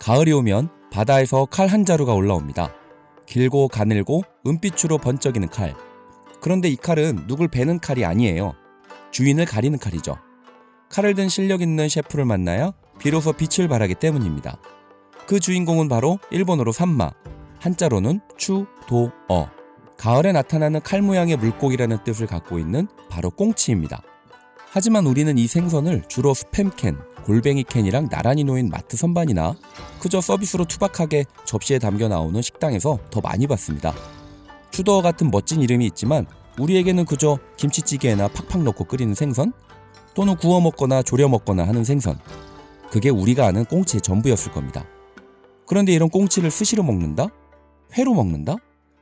가을이 오면 바다에서 칼 한 자루가 올라옵니다. 길고 가늘고 은빛으로 번쩍이는 칼. 그런데 이 칼은 누굴 베는 칼이 아니에요. 주인을 가리는 칼이죠. 칼을 든 실력 있는 셰프를 만나야 비로소 빛을 발하기 때문입니다. 그 주인공은 바로 일본어로 산마, 한자로는 추도어. 가을에 나타나는 칼 모양의 물고기라는 뜻을 갖고 있는 바로 꽁치입니다. 하지만 우리는 이 생선을 주로 스팸캔, 골뱅이캔이랑 나란히 놓인 마트 선반이나 그저 서비스로 투박하게 접시에 담겨 나오는 식당에서 더 많이 봤습니다. 추도어 같은 멋진 이름이 있지만 우리에게는 그저 김치찌개에나 팍팍 넣고 끓이는 생선, 또는 구워 먹거나 졸여 먹거나 하는 생선, 그게 우리가 아는 꽁치의 전부였을 겁니다. 그런데 이런 꽁치를 스시로 먹는다? 회로 먹는다?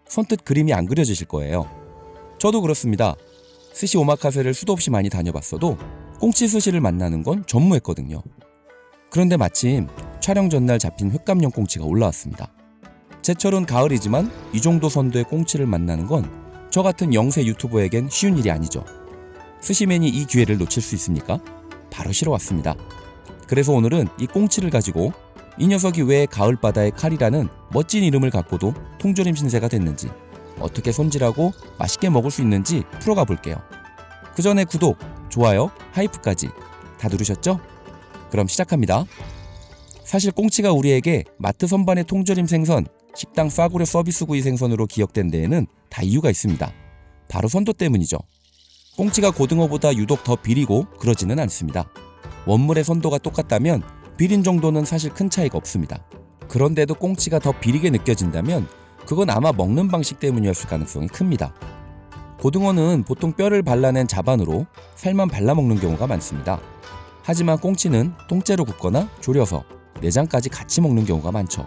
선뜻 그림이 안 그려지실 거예요. 저도 그렇습니다. 스시 오마카세를 수도 없이 많이 다녀봤어도 꽁치 스시를 만나는 건 전무했거든요. 그런데 마침 촬영 전날 잡힌 횟감용 꽁치가 올라왔습니다. 제철은 가을이지만 이 정도 선도의 꽁치를 만나는 건 저 같은 영세 유튜버에겐 쉬운 일이 아니죠. 스시맨이 이 기회를 놓칠 수 있습니까? 바로 실어 왔습니다. 그래서 오늘은 이 꽁치를 가지고 이 녀석이 왜 가을바다의 칼이라는 멋진 이름을 갖고도 통조림 신세가 됐는지, 어떻게 손질하고 맛있게 먹을 수 있는지 풀어가 볼게요. 그 전에 구독, 좋아요, 하이프까지 다 누르셨죠? 그럼 시작합니다. 사실 꽁치가 우리에게 마트 선반의 통조림 생선, 식당 싸구려 서비스 구이 생선으로 기억된 데에는 다 이유가 있습니다. 바로 선도 때문이죠. 꽁치가 고등어보다 유독 더 비리고 그러지는 않습니다. 원물의 선도가 똑같다면 비린 정도는 사실 큰 차이가 없습니다. 그런데도 꽁치가 더 비리게 느껴진다면 그건 아마 먹는 방식 때문이었을 가능성이 큽니다. 고등어는 보통 뼈를 발라낸 자반으로 살만 발라먹는 경우가 많습니다. 하지만 꽁치는 통째로 굽거나 졸여서 내장까지 같이 먹는 경우가 많죠.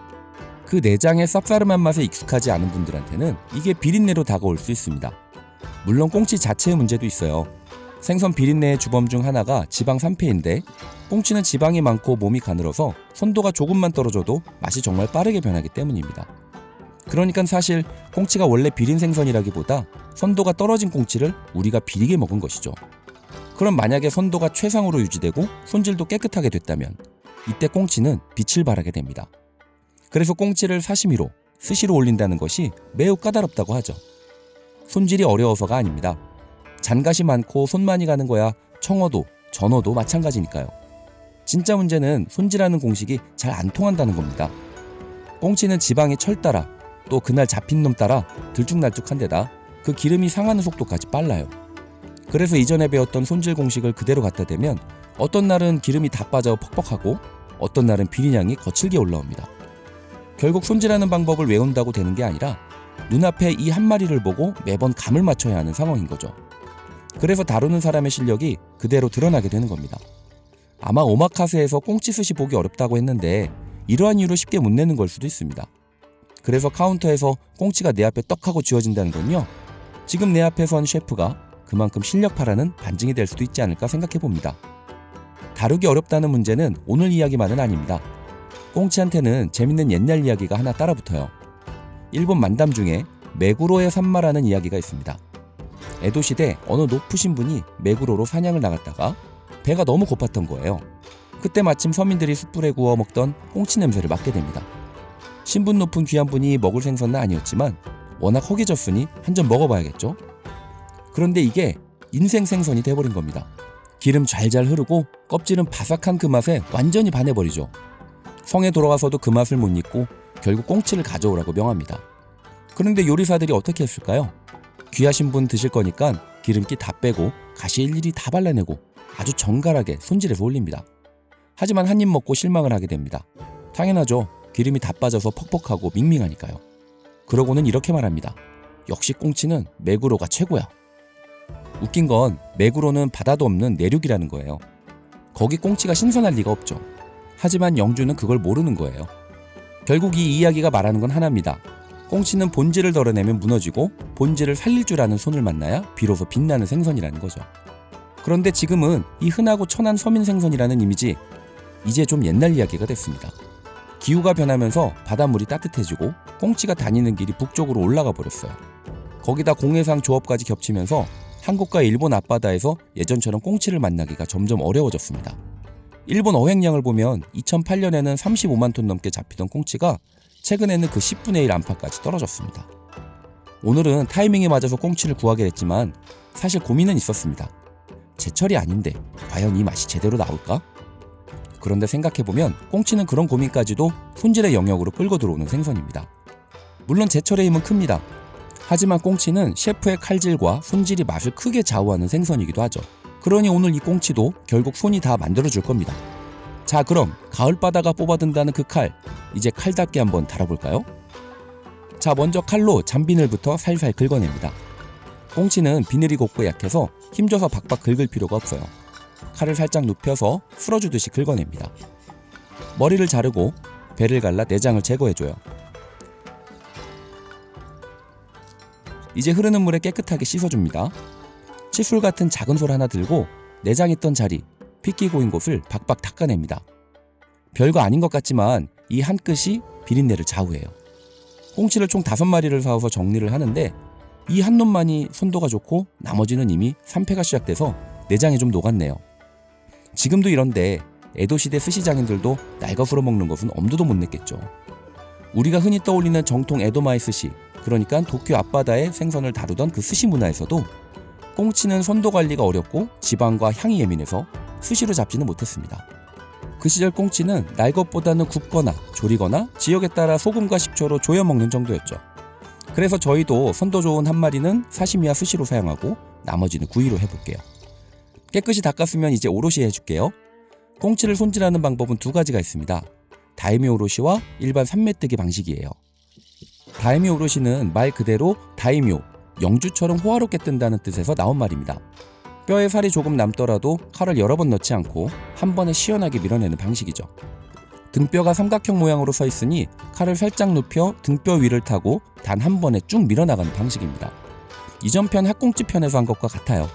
그 내장의 쌉싸름한 맛에 익숙하지 않은 분들한테는 이게 비린내로 다가올 수 있습니다. 물론 꽁치 자체의 문제도 있어요. 생선 비린내의 주범 중 하나가 지방 산패인데 꽁치는 지방이 많고 몸이 가늘어서 선도가 조금만 떨어져도 맛이 정말 빠르게 변하기 때문입니다. 그러니까 사실 꽁치가 원래 비린 생선이라기보다 선도가 떨어진 꽁치를 우리가 비리게 먹은 것이죠. 그럼 만약에 선도가 최상으로 유지되고 손질도 깨끗하게 됐다면 이때 꽁치는 빛을 발하게 됩니다. 그래서 꽁치를 사시미로, 스시로 올린다는 것이 매우 까다롭다고 하죠. 손질이 어려워서가 아닙니다. 잔갓이 많고 손 많이 가는 거야 청어도, 전어도 마찬가지니까요. 진짜 문제는 손질하는 공식이 잘 안 통한다는 겁니다. 꽁치는 지방이 철 따라 또 그날 잡힌 놈 따라 들쭉날쭉한 데다 그 기름이 상하는 속도까지 빨라요. 그래서 이전에 배웠던 손질 공식을 그대로 갖다 대면 어떤 날은 기름이 다 빠져 퍽퍽하고 어떤 날은 비린향이 거칠게 올라옵니다. 결국 손질하는 방법을 외운다고 되는 게 아니라 눈앞에 이 한 마리를 보고 매번 감을 맞춰야 하는 상황인 거죠. 그래서 다루는 사람의 실력이 그대로 드러나게 되는 겁니다. 아마 오마카세에서 꽁치 스시 보기 어렵다고 했는데 이러한 이유로 쉽게 못 내는 걸 수도 있습니다. 그래서 카운터에서 꽁치가 내 앞에 떡하고 쥐어진다는 건요, 지금 내 앞에 선 셰프가 그만큼 실력파라는 반증이 될 수도 있지 않을까 생각해 봅니다. 다루기 어렵다는 문제는 오늘 이야기만은 아닙니다. 꽁치한테는 재밌는 옛날 이야기가 하나 따라붙어요. 일본 만담 중에 메구로의 산마라는 이야기가 있습니다. 에도시대 어느 높으신 분이 메구로로 사냥을 나갔다가 배가 너무 고팠던 거예요. 그때 마침 서민들이 숯불에 구워 먹던 꽁치 냄새를 맡게 됩니다. 신분 높은 귀한 분이 먹을 생선은 아니었지만 워낙 허기졌으니 한 점 먹어봐야겠죠. 그런데 이게 인생 생선이 돼버린 겁니다. 기름 잘잘 흐르고 껍질은 바삭한 그 맛에 완전히 반해버리죠. 성에 돌아가서도 그 맛을 못 잊고 결국 꽁치를 가져오라고 명합니다. 그런데 요리사들이 어떻게 했을까요? 귀하신 분 드실 거니까 기름기 다 빼고 가시 일일이 다 발라내고 아주 정갈하게 손질해서 올립니다. 하지만 한 입 먹고 실망을 하게 됩니다. 당연하죠. 기름이 다 빠져서 퍽퍽하고 밍밍하니까요. 그러고는 이렇게 말합니다. 역시 꽁치는 메구로가 최고야. 웃긴 건 메구로는 바다도 없는 내륙이라는 거예요. 거기 꽁치가 신선할 리가 없죠. 하지만 영주는 그걸 모르는 거예요. 결국 이 이야기가 말하는 건 하나입니다. 꽁치는 본질을 덜어내면 무너지고 본질을 살릴 줄 아는 손을 만나야 비로소 빛나는 생선이라는 거죠. 그런데 지금은 이 흔하고 천한 서민 생선이라는 이미지 이제 좀 옛날 이야기가 됐습니다. 기후가 변하면서 바닷물이 따뜻해지고 꽁치가 다니는 길이 북쪽으로 올라가 버렸어요. 거기다 공해상 조업까지 겹치면서 한국과 일본 앞바다에서 예전처럼 꽁치를 만나기가 점점 어려워졌습니다. 일본 어획량을 보면 2008년에는 35만 톤 넘게 잡히던 꽁치가 최근에는 그 10분의 1 안팎까지 떨어졌습니다. 오늘은 타이밍이 맞아서 꽁치를 구하게 됐지만 사실 고민은 있었습니다. 제철이 아닌데 과연 이 맛이 제대로 나올까? 그런데 생각해보면 꽁치는 그런 고민까지도 손질의 영역으로 끌고 들어오는 생선입니다. 물론 제철의 힘은 큽니다. 하지만 꽁치는 셰프의 칼질과 손질이 맛을 크게 좌우하는 생선이기도 하죠. 그러니 오늘 이 꽁치도 결국 손이 다 만들어줄 겁니다. 자, 그럼 가을바다가 뽑아든다는 그 칼, 이제 칼답게 한번 달아볼까요? 자, 먼저 칼로 잔비늘부터 살살 긁어냅니다. 꽁치는 비늘이 곱고 약해서 힘줘서 박박 긁을 필요가 없어요. 칼을 살짝 눕혀서 풀어주듯이 긁어냅니다. 머리를 자르고 배를 갈라 내장을 제거해줘요. 이제 흐르는 물에 깨끗하게 씻어줍니다. 칫솔 같은 작은 솔 하나 들고 내장 있던 자리, 핏기 고인 곳을 박박 닦아냅니다. 별거 아닌 것 같지만 이 한 끗이 비린내를 좌우해요. 꽁치를 총 5마리를 사와서 정리를 하는데 이 한 놈만이 선도가 좋고 나머지는 이미 산패가 시작돼서 내장이 좀 녹았네요. 지금도 이런데 에도시대 스시장인들도 날것으로 먹는 것은 엄두도 못 냈겠죠. 우리가 흔히 떠올리는 정통 에도마의 스시, 그러니까 도쿄 앞바다의 생선을 다루던 그 스시 문화에서도 꽁치는 선도 관리가 어렵고 지방과 향이 예민해서 스시로 잡지는 못했습니다. 그 시절 꽁치는 날 것보다는 굽거나 조리거나 지역에 따라 소금과 식초로 조여 먹는 정도였죠. 그래서 저희도 선도 좋은 한 마리는 사시미와 스시로 사용하고 나머지는 구이로 해볼게요. 깨끗이 닦았으면 이제 오롯이 해줄게요. 꽁치를 손질하는 방법은 2가지가 있습니다. 다이미 오롯이와 일반 산매뜨기 방식이에요. 다이미 오롯이는 말 그대로 다이묘, 영주처럼 호화롭게 뜬다는 뜻에서 나온 말입니다. 뼈에 살이 조금 남더라도 칼을 여러 번 넣지 않고 한 번에 시원하게 밀어내는 방식이죠. 등뼈가 삼각형 모양으로 서 있으니 칼을 살짝 눕혀 등뼈 위를 타고 단 한 번에 쭉 밀어나가는 방식입니다. 이전 편 학꽁치 편에서 한 것과 같아요.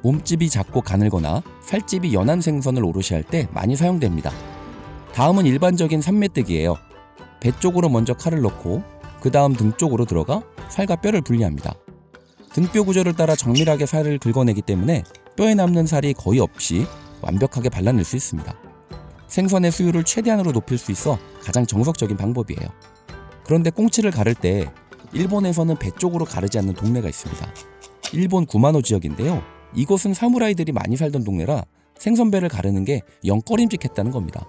몸집이 작고 가늘거나 살집이 연한 생선을 오롯이 할 때 많이 사용됩니다. 다음은 일반적인 산매뜨기예요. 배 쪽으로 먼저 칼을 넣고 그 다음 등 쪽으로 들어가 살과 뼈를 분리합니다. 등뼈 구조를 따라 정밀하게 살을 긁어내기 때문에 뼈에 남는 살이 거의 없이 완벽하게 발라낼 수 있습니다. 생선의 수율을 최대한으로 높일 수 있어 가장 정석적인 방법이에요. 그런데 꽁치를 가를 때 일본에서는 배 쪽으로 가르지 않는 동네가 있습니다. 일본 구마노 지역인데요. 이곳은 사무라이들이 많이 살던 동네라 생선배를 가르는 게 영 꺼림직했다는 겁니다.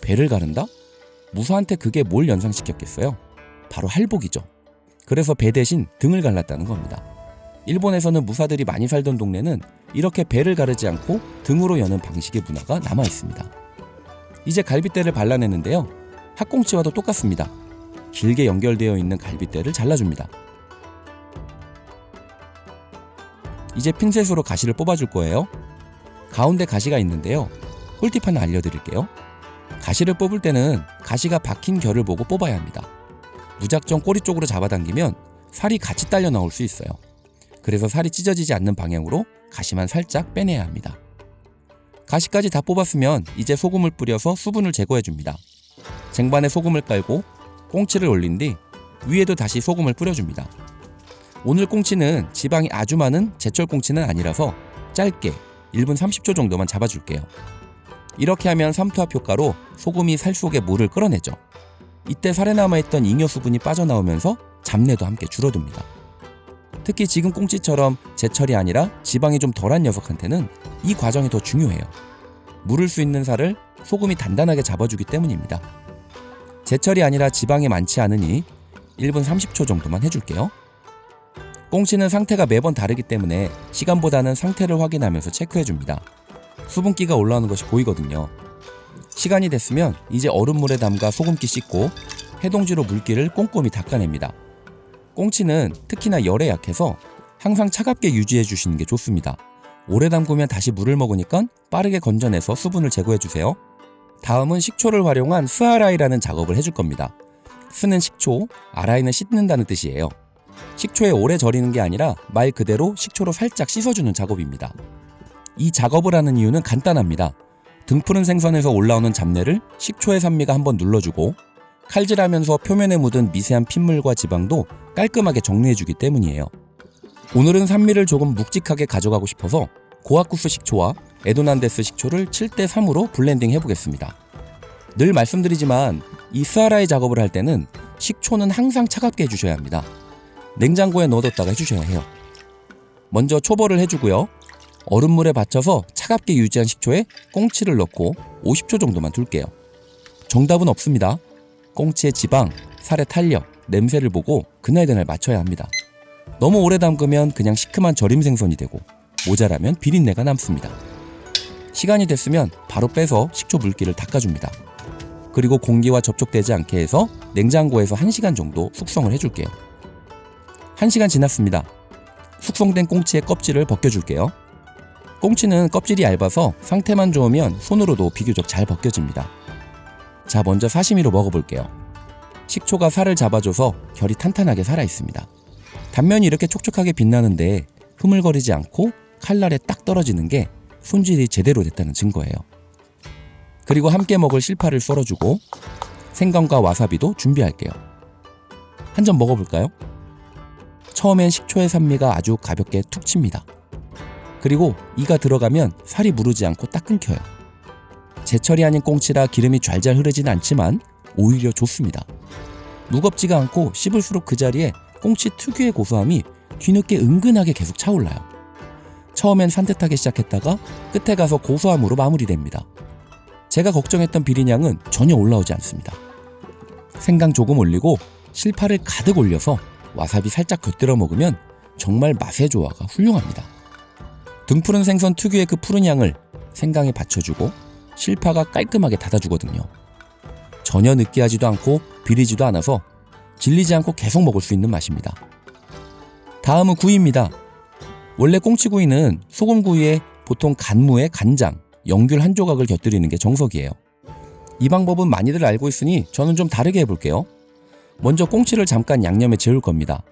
배를 가른다? 무사한테 그게 뭘 연상시켰겠어요? 바로 할복이죠. 그래서 배 대신 등을 갈랐다는 겁니다. 일본에서는 무사들이 많이 살던 동네는 이렇게 배를 가르지 않고 등으로 여는 방식의 문화가 남아 있습니다. 이제 갈빗대를 발라내는데요. 학꽁치와도 똑같습니다. 길게 연결되어 있는 갈빗대를 잘라줍니다. 이제 핀셋으로 가시를 뽑아줄 거예요. 가운데 가시가 있는데요. 꿀팁 하나 알려드릴게요. 가시를 뽑을 때는 가시가 박힌 결을 보고 뽑아야 합니다. 무작정 꼬리 쪽으로 잡아당기면 살이 같이 딸려 나올 수 있어요. 그래서 살이 찢어지지 않는 방향으로 가시만 살짝 빼내야 합니다. 가시까지 다 뽑았으면 이제 소금을 뿌려서 수분을 제거해줍니다. 쟁반에 소금을 깔고 꽁치를 올린 뒤 위에도 다시 소금을 뿌려줍니다. 오늘 꽁치는 지방이 아주 많은 제철 꽁치는 아니라서 짧게 1분 30초 정도만 잡아줄게요. 이렇게 하면 삼투압 효과로 소금이 살 속에 물을 끌어내죠. 이때 살에 남아있던 잉여 수분이 빠져나오면서 잡내도 함께 줄어듭니다. 특히 지금 꽁치처럼 제철이 아니라 지방이 좀 덜한 녀석한테는 이 과정이 더 중요해요. 물을 수 있는 살을 소금이 단단하게 잡아주기 때문입니다. 제철이 아니라 지방이 많지 않으니 1분 30초 정도만 해줄게요. 꽁치는 상태가 매번 다르기 때문에 시간보다는 상태를 확인하면서 체크해줍니다. 수분기가 올라오는 것이 보이거든요. 시간이 됐으면 이제 얼음물에 담가 소금기 씻고 해동지로 물기를 꼼꼼히 닦아냅니다. 꽁치는 특히나 열에 약해서 항상 차갑게 유지해 주시는 게 좋습니다. 오래 담그면 다시 물을 먹으니까 빠르게 건져내서 수분을 제거해 주세요. 다음은 식초를 활용한 스아라이라는 작업을 해줄 겁니다. 스는 식초, 아라이는 씻는다는 뜻이에요. 식초에 오래 절이는 게 아니라 말 그대로 식초로 살짝 씻어주는 작업입니다. 이 작업을 하는 이유는 간단합니다. 등푸른 생선에서 올라오는 잡내를 식초의 산미가 한번 눌러주고 칼질하면서 표면에 묻은 미세한 핏물과 지방도 깔끔하게 정리해주기 때문이에요. 오늘은 산미를 조금 묵직하게 가져가고 싶어서 고아쿠스 식초와 에도난데스 식초를 7대3으로 블렌딩 해보겠습니다. 늘 말씀드리지만 이 스아라이 작업을 할 때는 식초는 항상 차갑게 해주셔야 합니다. 냉장고에 넣어뒀다가 해주셔야 해요. 먼저 초벌을 해주고요. 얼음물에 받쳐서 차갑게 유지한 식초에 꽁치를 넣고 50초 정도만 둘게요. 정답은 없습니다. 꽁치의 지방, 살의 탄력, 냄새를 보고 그날그날 맞춰야 합니다. 너무 오래 담그면 그냥 시큼한 절임 생선이 되고 모자라면 비린내가 남습니다. 시간이 됐으면 바로 빼서 식초 물기를 닦아줍니다. 그리고 공기와 접촉되지 않게 해서 냉장고에서 1시간 정도 숙성을 해줄게요. 1시간 지났습니다. 숙성된 꽁치의 껍질을 벗겨줄게요. 꽁치는 껍질이 얇아서 상태만 좋으면 손으로도 비교적 잘 벗겨집니다. 자, 먼저 사시미로 먹어볼게요. 식초가 살을 잡아줘서 결이 탄탄하게 살아있습니다. 단면이 이렇게 촉촉하게 빛나는데 흐물거리지 않고 칼날에 딱 떨어지는 게 손질이 제대로 됐다는 증거예요. 그리고 함께 먹을 실파를 썰어주고 생강과 와사비도 준비할게요. 한 점 먹어볼까요? 처음엔 식초의 산미가 아주 가볍게 툭 칩니다. 그리고 이가 들어가면 살이 무르지 않고 딱 끊겨요. 제철이 아닌 꽁치라 기름이 좔좔 흐르진 않지만 오히려 좋습니다. 무겁지가 않고 씹을수록 그 자리에 꽁치 특유의 고소함이 뒤늦게 은근하게 계속 차올라요. 처음엔 산뜻하게 시작했다가 끝에 가서 고소함으로 마무리됩니다. 제가 걱정했던 비린향은 전혀 올라오지 않습니다. 생강 조금 올리고 실파를 가득 올려서 와사비 살짝 곁들여 먹으면 정말 맛의 조화가 훌륭합니다. 등푸른 생선 특유의 그 푸른 향을 생강에 받쳐주고 실파가 깔끔하게 닫아주거든요. 전혀 느끼하지도 않고 비리지도 않아서 질리지 않고 계속 먹을 수 있는 맛입니다. 다음은 구이입니다. 원래 꽁치구이는 소금구이에 보통 간무에 간장, 영귤 한 조각을 곁들이는 게 정석이에요. 이 방법은 많이들 알고 있으니 저는 좀 다르게 해볼게요. 먼저 꽁치를 잠깐 양념에 재울 겁니다.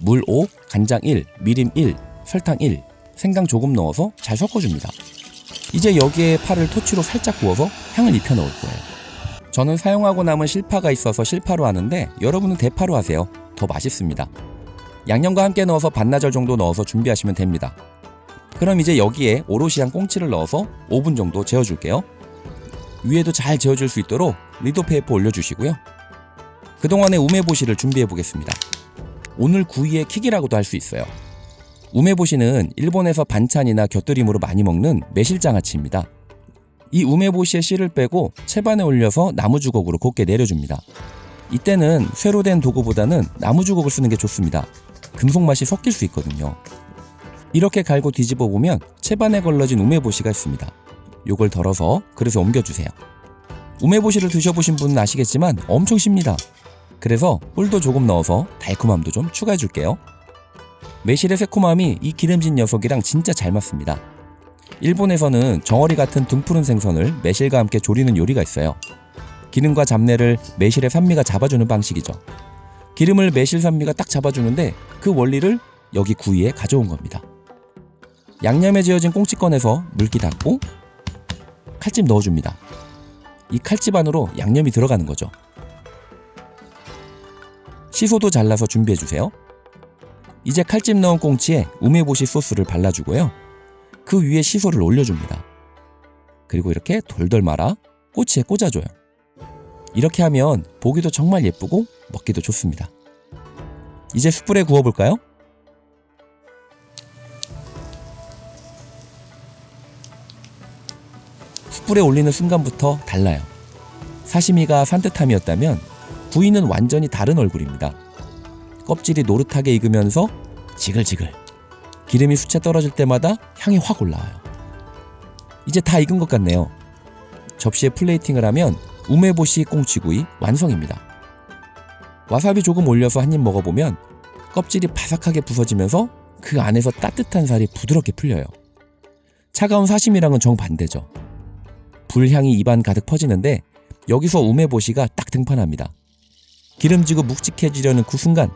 물 5, 간장 1, 미림 1, 설탕 1, 생강 조금 넣어서 잘 섞어줍니다. 이제 여기에 파를 토치로 살짝 구워서 향을 입혀 넣을 거예요. 저는 사용하고 남은 실파가 있어서 실파로 하는데 여러분은 대파로 하세요. 더 맛있습니다. 양념과 함께 넣어서 반나절 정도 넣어서 준비하시면 됩니다. 그럼 이제 여기에 오롯이 한 꽁치를 넣어서 5분 정도 재워줄게요. 위에도 잘 재워질 수 있도록 리도페이퍼 올려주시고요. 그동안에 우메보시를 준비해보겠습니다. 오늘 구이의 킥이라고도 할 수 있어요. 우메보시는 일본에서 반찬이나 곁들임으로 많이 먹는 매실장아찌입니다. 이 우메보시의 씨를 빼고 채반에 올려서 나무주걱으로 곱게 내려줍니다. 이때는 쇠로 된 도구보다는 나무주걱을 쓰는 게 좋습니다. 금속 맛이 섞일 수 있거든요. 이렇게 갈고 뒤집어 보면 채반에 걸러진 우메보시가 있습니다. 요걸 덜어서 그릇에 옮겨주세요. 우메보시를 드셔보신 분은 아시겠지만 엄청 쉽니다. 그래서 꿀도 조금 넣어서 달콤함도 좀 추가해줄게요. 매실의 새콤함이 이 기름진 녀석이랑 진짜 잘 맞습니다. 일본에서는 정어리 같은 등푸른 생선을 매실과 함께 조리는 요리가 있어요. 기름과 잡내를 매실의 산미가 잡아주는 방식이죠. 기름을 매실 산미가 딱 잡아주는데 그 원리를 여기 구이에 가져온 겁니다. 양념에 지어진 꽁치 꺼내서 물기 닦고 칼집 넣어줍니다. 이 칼집 안으로 양념이 들어가는 거죠. 시소도 잘라서 준비해주세요. 이제 칼집 넣은 꽁치에 우메보시 소스를 발라주고요. 그 위에 시소를 올려줍니다. 그리고 이렇게 돌돌 말아 꼬치에 꽂아줘요. 이렇게 하면 보기도 정말 예쁘고 먹기도 좋습니다. 이제 숯불에 구워볼까요? 숯불에 올리는 순간부터 달라요. 사시미가 산뜻함이었다면 구이는 완전히 다른 얼굴입니다. 껍질이 노릇하게 익으면서 지글지글, 기름이 수채 떨어질 때마다 향이 확 올라와요. 이제 다 익은 것 같네요. 접시에 플레이팅을 하면 우메보시 꽁치구이 완성입니다. 와사비 조금 올려서 한 입 먹어보면 껍질이 바삭하게 부서지면서 그 안에서 따뜻한 살이 부드럽게 풀려요. 차가운 사시미랑은 정반대죠. 불향이 입안 가득 퍼지는데 여기서 우메보시가 딱 등판합니다. 기름지고 묵직해지려는 그 순간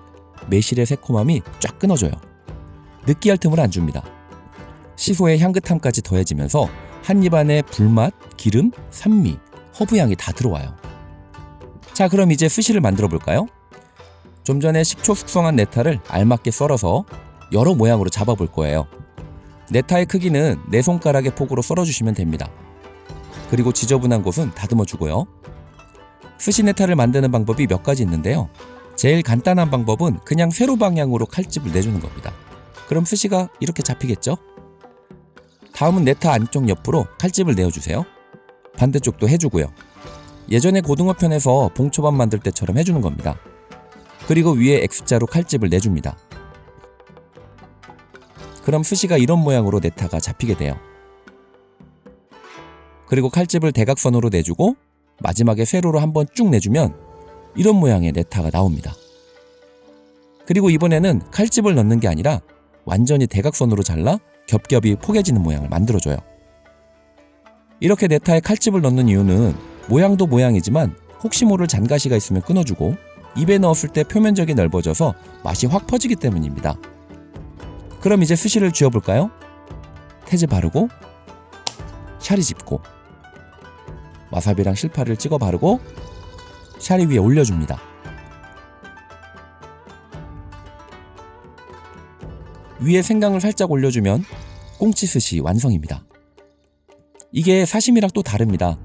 매실의 새콤함이 쫙 끊어져요. 느끼할 틈을 안 줍니다. 시소의 향긋함까지 더해지면서 한 입 안에 불맛, 기름, 산미, 허브향이 다 들어와요. 자, 그럼 이제 스시를 만들어 볼까요? 좀 전에 식초 숙성한 네타를 알맞게 썰어서 여러 모양으로 잡아볼 거예요. 네타의 크기는 4손가락의 폭으로 썰어주시면 됩니다. 그리고 지저분한 곳은 다듬어 주고요. 스시 네타를 만드는 방법이 몇 가지 있는데요. 제일 간단한 방법은 그냥 세로 방향으로 칼집을 내주는 겁니다. 그럼 스시가 이렇게 잡히겠죠? 다음은 네타 안쪽 옆으로 칼집을 내어주세요. 반대쪽도 해주고요. 예전에 고등어 편에서 봉초밥 만들 때처럼 해주는 겁니다. 그리고 위에 X자로 칼집을 내줍니다. 그럼 스시가 이런 모양으로 네타가 잡히게 돼요. 그리고 칼집을 대각선으로 내주고 마지막에 세로로 한번 쭉 내주면 이런 모양의 네타가 나옵니다. 그리고 이번에는 칼집을 넣는 게 아니라 완전히 대각선으로 잘라 겹겹이 포개지는 모양을 만들어줘요. 이렇게 네타에 칼집을 넣는 이유는 모양도 모양이지만 혹시 모를 잔가시가 있으면 끊어주고 입에 넣었을 때 표면적이 넓어져서 맛이 확 퍼지기 때문입니다. 그럼 이제 스시를 쥐어볼까요? 태즈 바르고 샤리 짚고 와사비랑 실파를 찍어 바르고 샤리 위에 올려줍니다. 위에 생강을 살짝 올려주면 꽁치 스시 완성입니다. 이게 사시미랑 또 다릅니다.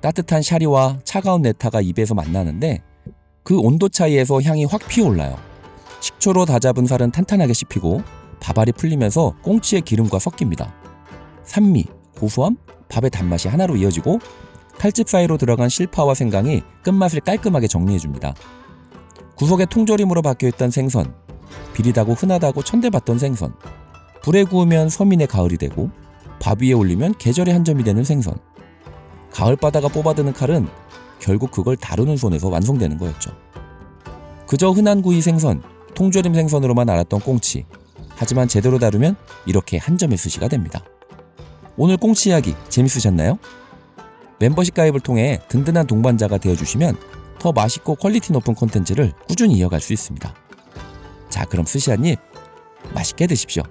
따뜻한 샤리와 차가운 네타가 입에서 만나는데 그 온도 차이에서 향이 확 피어올라요. 식초로 다잡은 살은 탄탄하게 씹히고 밥알이 풀리면서 꽁치의 기름과 섞입니다. 산미, 고소함, 밥의 단맛이 하나로 이어지고 칼집 사이로 들어간 실파와 생강이 끝맛을 깔끔하게 정리해줍니다. 구석에 통조림으로 박혀있던 생선, 비리다고 흔하다고 천대받던 생선, 불에 구우면 서민의 가을이 되고 밥 위에 올리면 계절의 한 점이 되는 생선. 가을바다가 뽑아드는 칼은 결국 그걸 다루는 손에서 완성되는 거였죠. 그저 흔한 구이 생선, 통조림 생선으로만 알았던 꽁치. 하지만 제대로 다루면 이렇게 한 점의 스시가 됩니다. 오늘 꽁치 이야기 재밌으셨나요? 멤버십 가입을 통해 든든한 동반자가 되어주시면 더 맛있고 퀄리티 높은 콘텐츠를 꾸준히 이어갈 수 있습니다. 자, 그럼 스시 한 입 맛있게 드십시오.